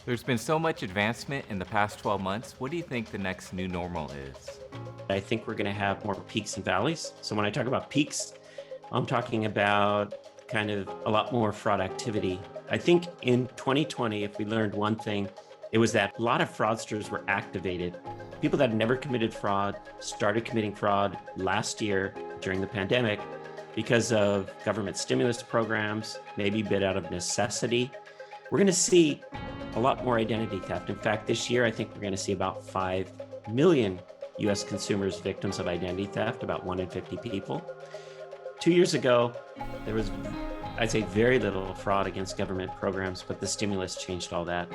There's been so much advancement in the past 12 months. What do you think the next new normal is? I think we're going to have more peaks and valleys. So when I talk about peaks, I'm talking about kind of a lot more fraud activity. I think in 2020, if we learned one thing, it was that a lot of fraudsters were activated. People that had never committed fraud started committing fraud last year during the pandemic because of government stimulus programs, maybe a bit out of necessity. We're going to see a lot more identity theft. In fact, this year, I think we're going to see about 5 million US consumers victims of identity theft, about 1 in 50 people. 2 years ago, there was, I'd say, very little fraud against government programs, but the stimulus changed all that.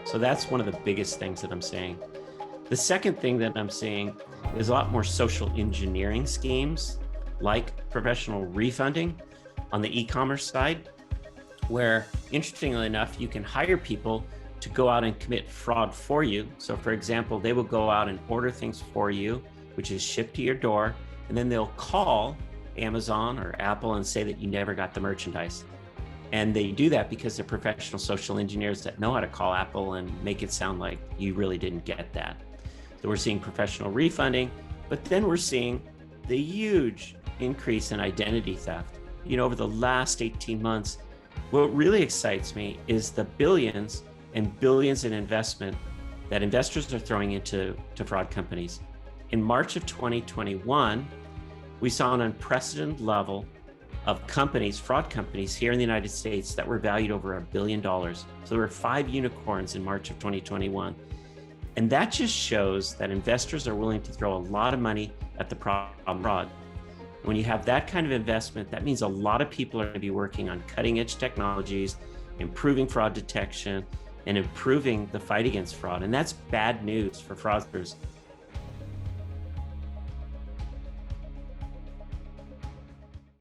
So that's one of the biggest things that I'm seeing. The second thing that I'm seeing is a lot more social engineering schemes, like professional refunding on the e-commerce side, where, interestingly enough, you can hire people to go out and commit fraud for you. So for example, they will go out and order things for you, which is shipped to your door, and then they'll call Amazon or Apple and say that you never got the merchandise. And they do that because they're professional social engineers that know how to call Apple and make it sound like you really didn't get that. So we're seeing professional refunding, but then we're seeing the huge increase in identity theft. Over the last 18 months, what really excites me is the billions and billions in investment that investors are throwing into fraud companies. In March of 2021, we saw an unprecedented level of companies, fraud companies here in the United States that were valued over $1 billion. So there were 5 unicorns in March of 2021. And that just shows that investors are willing to throw a lot of money at the problem fraud. When you have that kind of investment, that means a lot of people are going to be working on cutting edge technologies, improving fraud detection, and improving the fight against fraud. And that's bad news for fraudsters